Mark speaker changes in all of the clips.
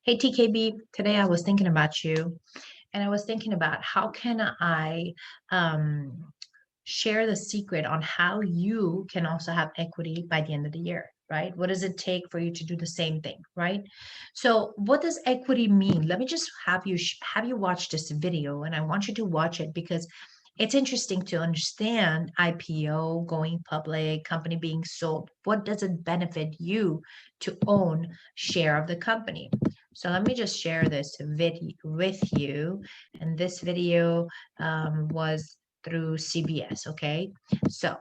Speaker 1: Hey TKB, today I was thinking about you and I was thinking about how can I um, share the secret on how you can also have equity by the end of the year, right? What does it take for you to do the same thing, right? So what does equity mean? Let me just have you watch this video, and I want you to watch it because it's interesting to understand IPO, going public, company being sold. What does it benefit you to own share of the company? So let me just share this video with you. And this video was through CBS, okay? So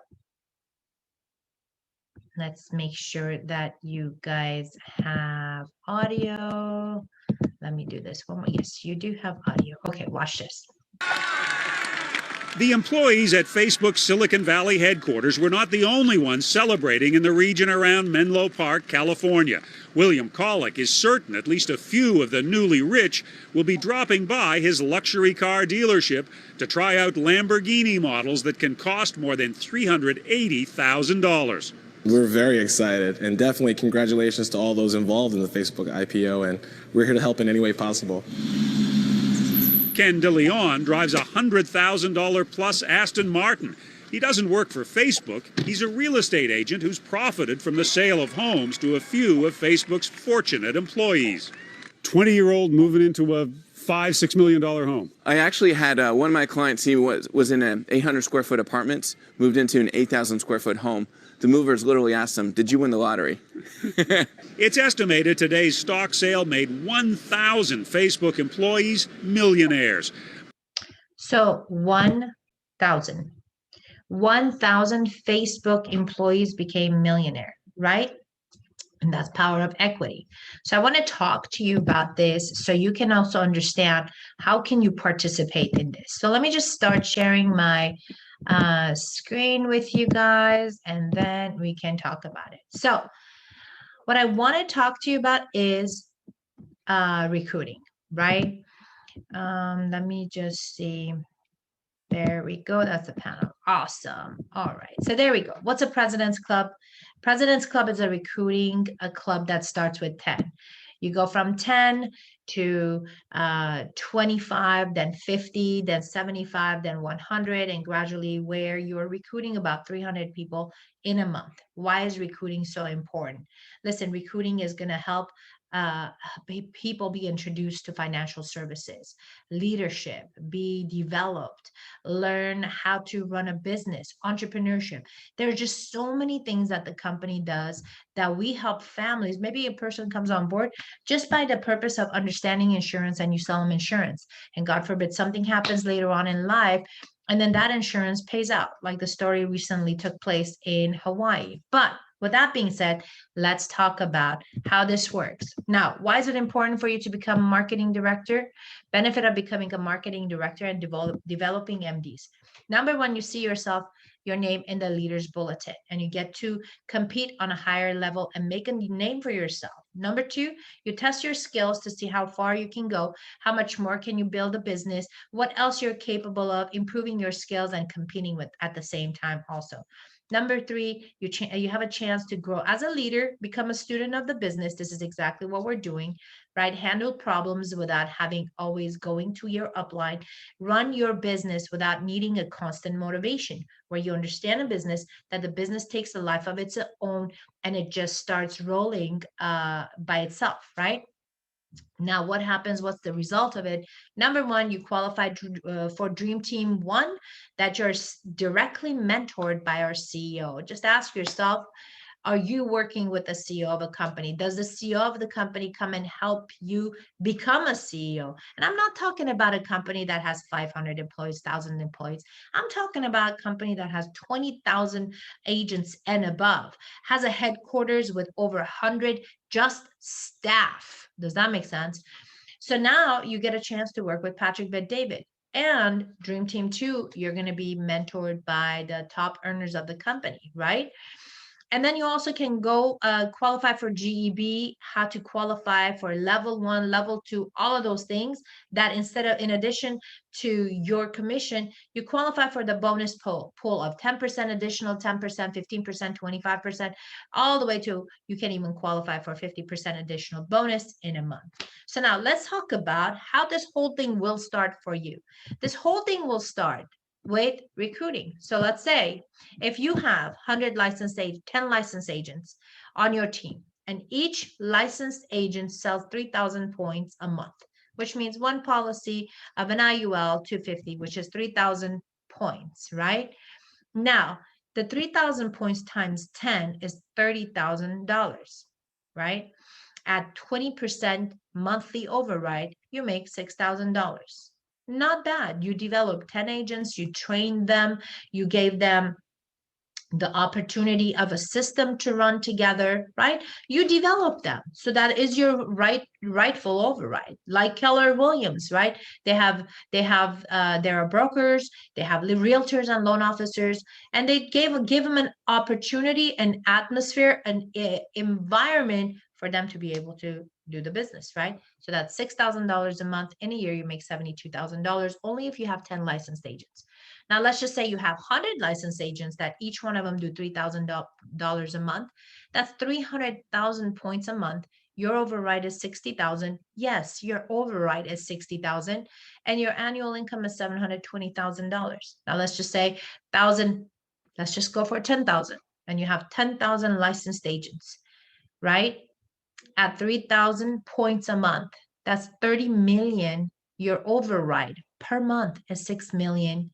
Speaker 1: let's make sure that you guys have audio. Let me do this one more. Yes, you do have audio. Okay, watch this.
Speaker 2: The employees at Facebook's Silicon Valley headquarters were not the only ones celebrating in the region around Menlo Park, California. William Collick is certain at least a few of the newly rich will be dropping by his luxury car dealership to try out Lamborghini models that can cost more than $380,000.
Speaker 3: We're very excited, and definitely congratulations to all those involved in the Facebook IPO, and we're here to help in any way possible.
Speaker 2: Ken DeLeon drives a $100,000 plus Aston Martin. He doesn't work for Facebook. He's a real estate agent who's profited from the sale of homes to a few of Facebook's fortunate employees.
Speaker 4: 20-year-old moving into a $5-6 million home.
Speaker 5: I actually had one of my clients, he was in an 800 square foot apartment, moved into an 8,000 square foot home. The movers literally asked him, "Did you win the lottery?"
Speaker 2: It's estimated today's stock sale made 1,000 Facebook employees millionaires.
Speaker 1: So 1,000 Facebook employees became millionaire, right? And that's power of equity. So I want to talk to you about this so you can also understand how can you participate in this. So let me just start sharing my screen with you guys, and then we can talk about it. So what I want to talk to you about is recruiting, right? Let me just see. There we go. That's the panel. Awesome. All right. So there we go. What's a President's Club? President's Club is a club that starts with 10. You go from 10 to 25, then 50, then 75, then 100, and gradually where you're recruiting about 300 people in a month. Why is recruiting so important? Listen, recruiting is going to help people be introduced to financial services, leadership, be developed, learn how to run a business, entrepreneurship. There are just so many things that the company does that we help families. Maybe a person comes on board just by the purpose of understanding insurance, and you sell them insurance. And God forbid something happens later on in life, and then that insurance pays out, like the story recently took place in Hawaii. But with that being said, let's talk about how this works. Now, why is it important for you to become a marketing director? Benefit of becoming a marketing director and developing MDs. Number one, you see your name in the leaders bulletin, and you get to compete on a higher level and make a name for yourself. Number two, you test your skills to see how far you can go, how much more can you build a business, what else you're capable of, improving your skills and competing with at the same time also. Number three, you have a chance to grow as a leader, become a student of the business. This is exactly what we're doing, right? Handle problems without having always going to your upline. Run your business without needing a constant motivation, where you understand a business, that the business takes a life of its own and it just starts rolling by itself, right? Now, what happens? What's the result of it? Number one, you qualified for Dream Team 1, that you're directly mentored by our CEO. Just ask yourself, are you working with the CEO of a company? Does the CEO of the company come and help you become a CEO? And I'm not talking about a company that has 500 employees, 1,000 employees. I'm talking about a company that has 20,000 agents and above, has a headquarters with over 100 just staff. Does that make sense? So now you get a chance to work with Patrick Bet-David. And Dream Team 2, you're going to be mentored by the top earners of the company, right? And then you also can go qualify for GEB, how to qualify for level 1, level 2, all of those things that in addition to your commission, you qualify for the bonus pool of 10% additional, 10%, 15%, 25%, all the way to you can even qualify for 50% additional bonus in a month. So now let's talk about how this whole thing will start for you. This whole thing will start with recruiting. So let's say if you have 10 licensed agents on your team, and each licensed agent sells 3,000 points a month, which means one policy of an IUL 250, which is 3,000 points, right? Now, the 3,000 points times 10 is $30,000, right? At 20% monthly override, you make $6,000. Not bad. You developed 10 agents, you trained them, you gave them the opportunity of a system to run together, right? You develop them. So that is your rightful override. Like Keller Williams, right? There are brokers, they have realtors and loan officers, and they give them an opportunity, an atmosphere, an environment for them to be able to do the business, right? So that's $6,000 a month. In a year, you make $72,000 only if you have 10 licensed agents. Now, let's just say you have 100 licensed agents that each one of them do $3,000 a month. That's 300,000 points a month. Your override is 60,000. Yes, your override is 60,000, and your annual income is $720,000. Now, let's just say 1,000. Let's just go for 10,000, and you have 10,000 licensed agents, right? At 3,000 points a month, that's 30 million. Your override per month is 6 million,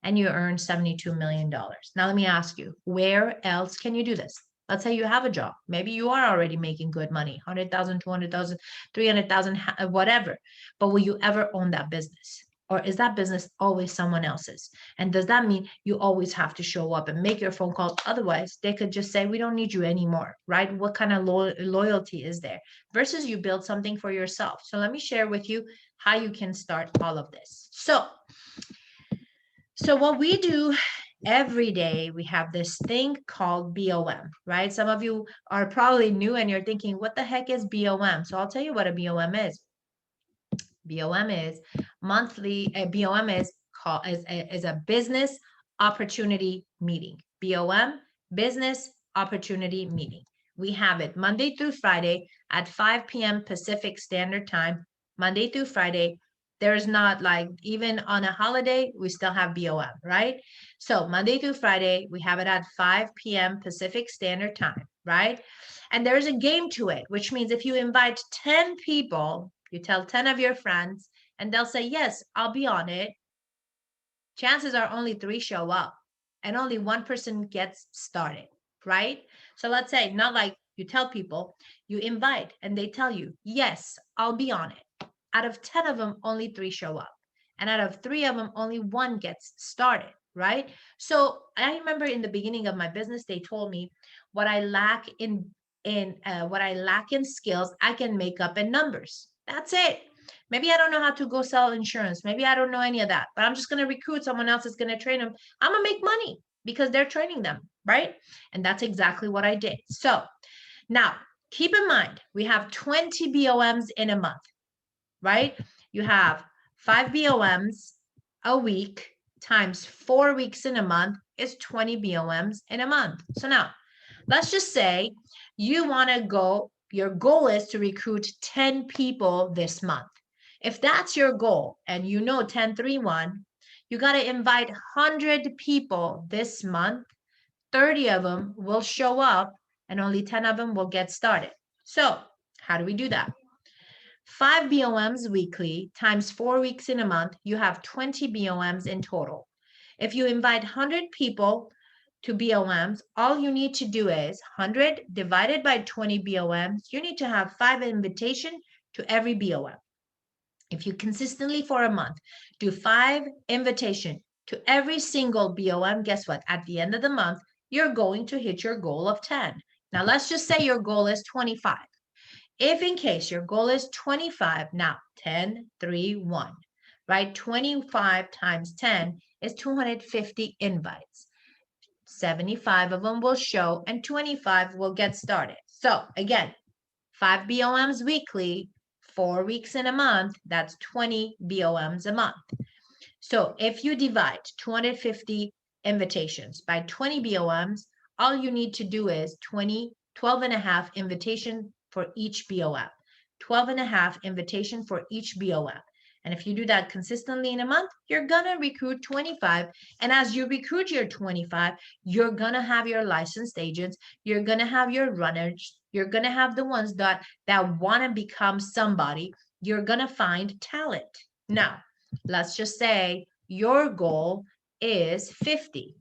Speaker 1: and you earn $72 million. Now, let me ask you, where else can you do this? Let's say you have a job. Maybe you are already making good money, 100,000, 200,000, 300,000, whatever. But will you ever own that business? Or is that business always someone else's? And does that mean you always have to show up and make your phone calls? Otherwise, they could just say, we don't need you anymore, right? What kind of loyalty is there? Versus you build something for yourself. So let me share with you how you can start all of this. So what we do every day, we have this thing called BOM, right? Some of you are probably new and you're thinking, what the heck is BOM? So I'll tell you what a BOM is. BOM is monthly. BOM is a business opportunity meeting. BOM, business opportunity meeting. We have it Monday through Friday at 5 p.m. Pacific Standard Time. Monday through Friday. There's not like, even on a holiday, we still have BOM, right? So Monday through Friday, we have it at 5 p.m. Pacific Standard Time, right? And there's a game to it, which means if you invite 10 people, you tell 10 of your friends, and they'll say, yes, I'll be on it. Chances are only 3 show up, and only 1 person gets started, right? So let's say, not like you tell people, you invite, and they tell you, yes, I'll be on it. Out of 10 of them, only 3 show up. And out of 3 of them, only 1 gets started, right? So I remember in the beginning of my business, they told me what I lack in skills, I can make up in numbers. That's it. Maybe I don't know how to go sell insurance. Maybe I don't know any of that, but I'm just going to recruit someone else that's going to train them. I'm going to make money because they're training them, right? And that's exactly what I did. So now keep in mind, we have 20 BOMs in a month, right? You have 5 BOMs a week times 4 weeks in a month is 20 BOMs in a month. So now let's just say you want to go, your goal is to recruit 10 people this month. If that's your goal and you know 10-3-1, you got to invite 100 people this month. 30 of them will show up and only 10 of them will get started. So how do we do that? 5 BOMs weekly times 4 weeks in a month, you have 20 BOMs in total. If you invite 100 people to BOMs, all you need to do is 100 divided by 20 BOMs. You need to have 5 invitations to every BOM. If you consistently for a month do 5 invitations to every single BOM, guess what? At the end of the month, you're going to hit your goal of 10. Now, let's just say your goal is 25. If in case your goal is 25, now 10-3-1, right? 25 times 10 is 250 invites. 75 of them will show, and 25 will get started. So again, 5 BOMs weekly, 4 weeks in a month, that's 20 BOMs a month. So if you divide 250 invitations by 20 BOMs, all you need to do is 12 and a half invitation for each BOM, 12 and a half invitation for each BOM. And if you do that consistently in a month, you're gonna recruit 25. And as you recruit your 25, you're gonna have your licensed agents, you're gonna have your runners, you're gonna have the ones that wanna become somebody, you're gonna find talent. Now, let's just say your goal is 50,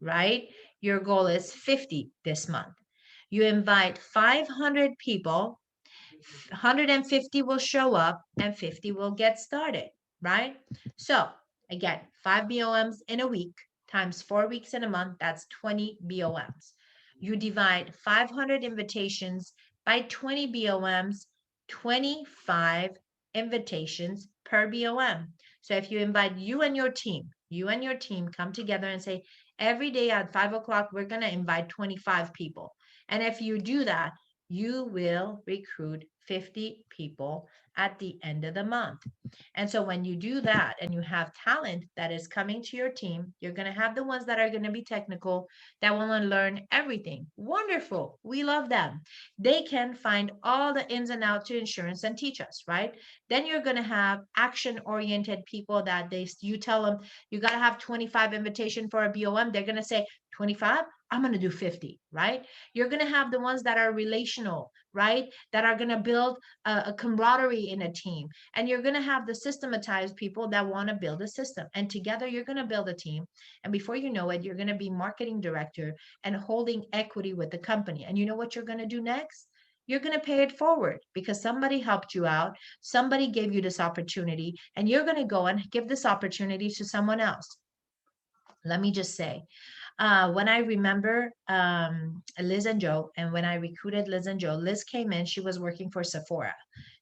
Speaker 1: right? Your goal is 50 this month. You invite 500 people, 150 will show up and 50 will get started, right? So again, 5 BOMs in a week times 4 weeks in a month, that's 20 BOMs. You divide 500 invitations by 20 BOMs, 25 invitations per BOM. So if you invite you and your team come together and say, every day at 5 o'clock, we're going to invite 25 people. And if you do that, you will recruit 50 people at the end of the month. And so when you do that and you have talent that is coming to your team, you're going to have the ones that are going to be technical, that want to learn everything. Wonderful. We love them. They can find all the ins and outs to insurance and teach us, right? Then you're going to have action-oriented people that you tell them, you got to have 25 invitation for a BOM. They're going to say, 25? I'm going to do 50, right? You're going to have the ones that are relational, right? That are going to build a camaraderie in a team. And you're going to have the systematized people that want to build a system. And together you're going to build a team. And before you know it, you're going to be marketing director and holding equity with the company. And you know what you're going to do next? You're going to pay it forward because somebody helped you out. Somebody gave you this opportunity, and you're going to go and give this opportunity to someone else. Let me just say, when I remember Liz and Joe, and when I recruited Liz and Joe, Liz came in, she was working for Sephora.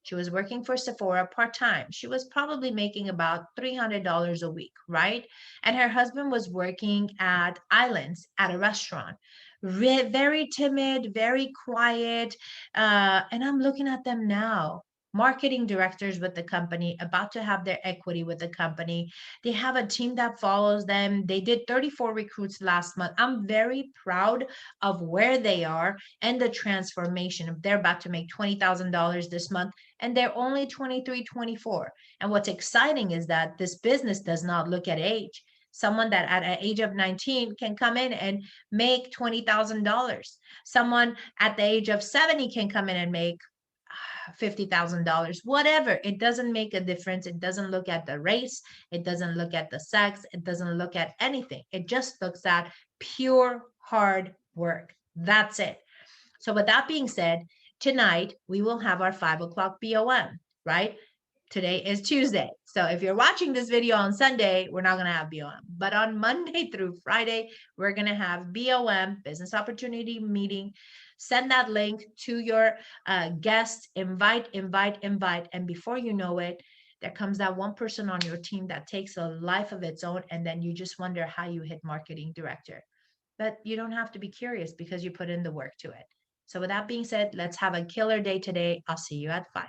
Speaker 1: She was working for Sephora part-time. She was probably making about $300 a week, right? And her husband was working at Islands at a restaurant. Very timid, very quiet. And I'm looking at them now, marketing directors with the company, about to have their equity with the company. They have a team that follows them. They did 34 recruits last month. I'm very proud of where they are and the transformation. They're about to make $20,000 this month, and they're only 23, 24. And what's exciting is that this business does not look at age. Someone that at an age of 19 can come in and make $20,000. Someone at the age of 70 can come in and make $50,000, whatever. It doesn't make a difference. It doesn't look at the race. It doesn't look at the sex. It doesn't look at anything. It just looks at pure hard work. That's it. So with that being said, tonight we will have our 5 o'clock BOM, right? Today is Tuesday. So if you're watching this video on Sunday, we're not going to have BOM. But on Monday through Friday, we're going to have BOM, business opportunity meeting. Send that link to your guests, invite. And before you know it, there comes that one person on your team that takes a life of its own. And then you just wonder how you hit marketing director. But you don't have to be curious because you put in the work to it. So with that being said, let's have a killer day today. I'll see you at 5.